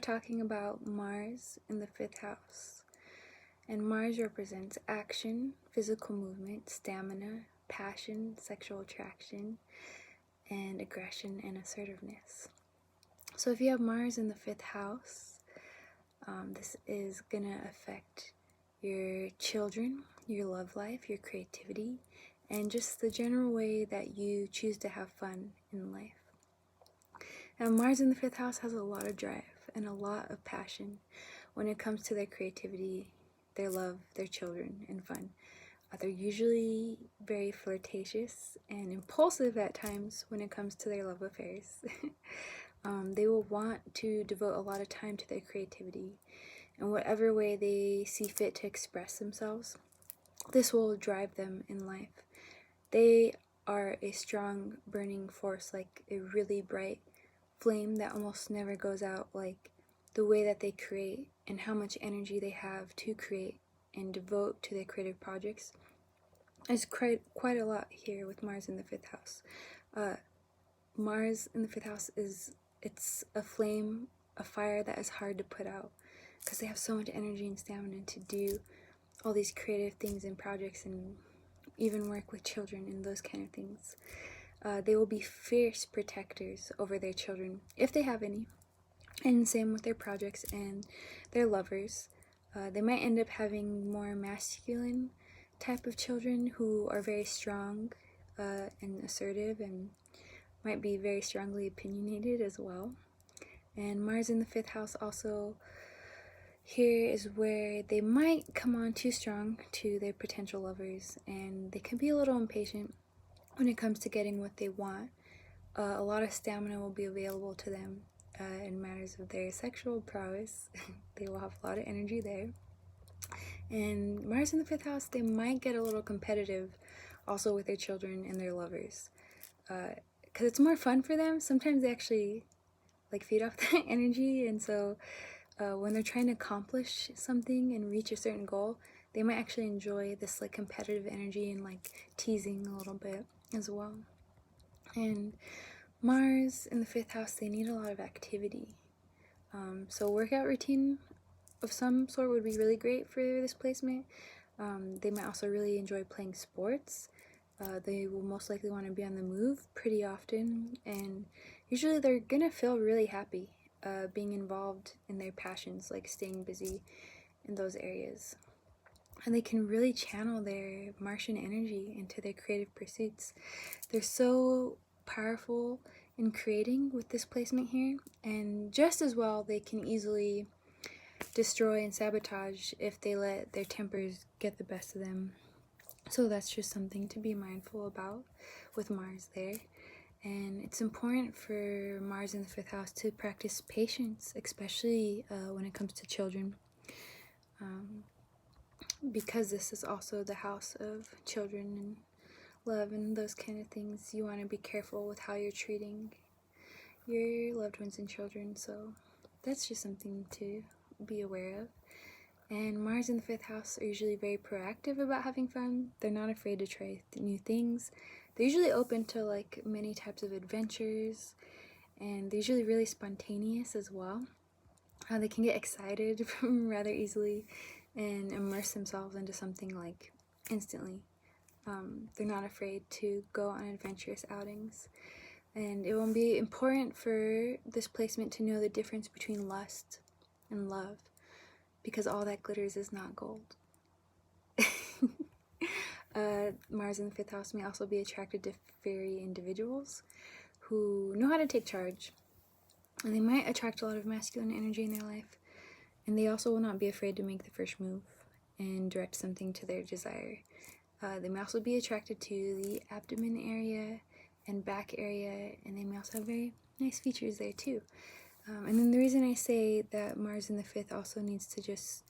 talking about Mars in the 5th house. And Mars represents action, physical movement, stamina, passion, sexual attraction, and aggression and assertiveness. So if you have Mars in the 5th house, this is going to affect your children, your love life, your creativity, and just the general way that you choose to have fun in life. Now, Mars in the 5th house has a lot of drive and a lot of passion when it comes to their creativity, their love, their children, and fun. They're usually very flirtatious and impulsive at times when it comes to their love affairs. They will want to devote a lot of time to their creativity in whatever way they see fit to express themselves. This will drive them in life. They are a strong burning force, like a really bright flame that almost never goes out, like the way that they create and how much energy they have to create and devote to their creative projects. There's quite a lot here with Mars in the 5th house. Mars in the 5th house it's a flame, a fire that is hard to put out because they have so much energy and stamina to do all these creative things and projects and even work with children and those kind of things. They will be fierce protectors over their children, if they have any, and same with their projects and their lovers. They might end up having more masculine type of children who are very strong and assertive and might be very strongly opinionated as well. And Mars in the 5th house also here is where they might come on too strong to their potential lovers, and they can be a little impatient when it comes to getting what they want. A lot of stamina will be available to them in matters of their sexual prowess. They will have a lot of energy there. And Mars in the 5th house, they might get a little competitive also with their children and their lovers. Because it's more fun for them. Sometimes they actually like feed off that energy, and so when they're trying to accomplish something and reach a certain goal, they might actually enjoy this like competitive energy and like teasing a little bit as well. And Mars in the 5th house, they need a lot of activity. So workout routine of some sort would be really great for this placement. They might also really enjoy playing sports. They will most likely want to be on the move pretty often, and usually they're gonna feel really happy being involved in their passions, like staying busy in those areas. And they can really channel their Martian energy into their creative pursuits. They're so powerful in creating with this placement here, and just as well they can easily destroy and sabotage if they let their tempers get the best of them. So that's just something to be mindful about with Mars there. And it's important for Mars in the 5th house to practice patience, especially when it comes to children. Because this is also the house of children and love and those kind of things, you want to be careful with how you're treating your loved ones and children. So that's just something to be aware of. And Mars in the 5th house are usually very proactive about having fun. They're not afraid to try new things. They're usually open to like many types of adventures, and they're usually really spontaneous as well. They can get excited rather easily and immerse themselves into something like instantly. They're not afraid to go on adventurous outings. And it will be important for this placement to know the difference between lust and love, because all that glitters is not gold. Mars in the 5th house may also be attracted to fairy individuals who know how to take charge, and they might attract a lot of masculine energy in their life, and they also will not be afraid to make the first move and direct something to their desire. They may also be attracted to the abdomen area and back area, and they may also have very nice features there too. And then the reason I say that Mars in the 5th also needs to just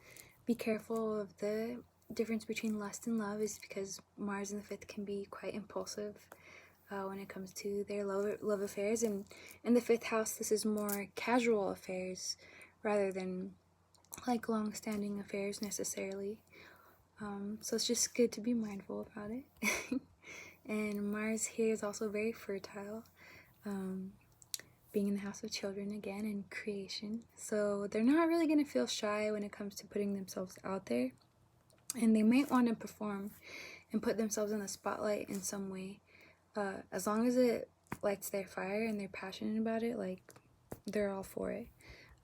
be careful of the difference between lust and love is because Mars in the 5th can be quite impulsive when it comes to their love affairs. And in the 5th house, this is more casual affairs rather than like long-standing affairs necessarily. So it's just good to be mindful about it. And Mars here is also very fertile. being in the house with children again and creation. So they're not really going to feel shy when it comes to putting themselves out there. And they might want to perform and put themselves in the spotlight in some way. As long as it lights their fire and they're passionate about it, like, they're all for it.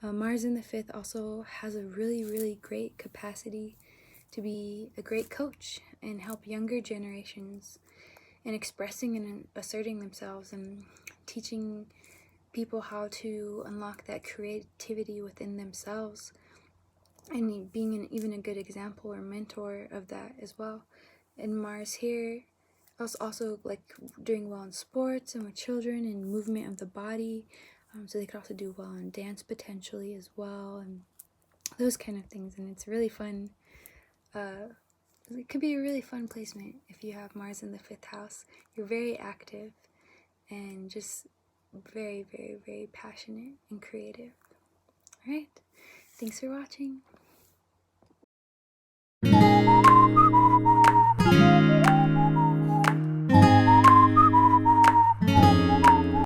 Mars in the 5th also has a really, really great capacity to be a great coach and help younger generations in expressing and asserting themselves and teaching people how to unlock that creativity within themselves, and being even a good example or mentor of that as well. And Mars here also like doing well in sports and with children and movement of the body, so they could also do well in dance potentially as well, and those kind of things. And it's really fun. It could be a really fun placement if you have Mars in the 5th house. You're very active and just very, very, very passionate and creative. Alright, thanks for watching.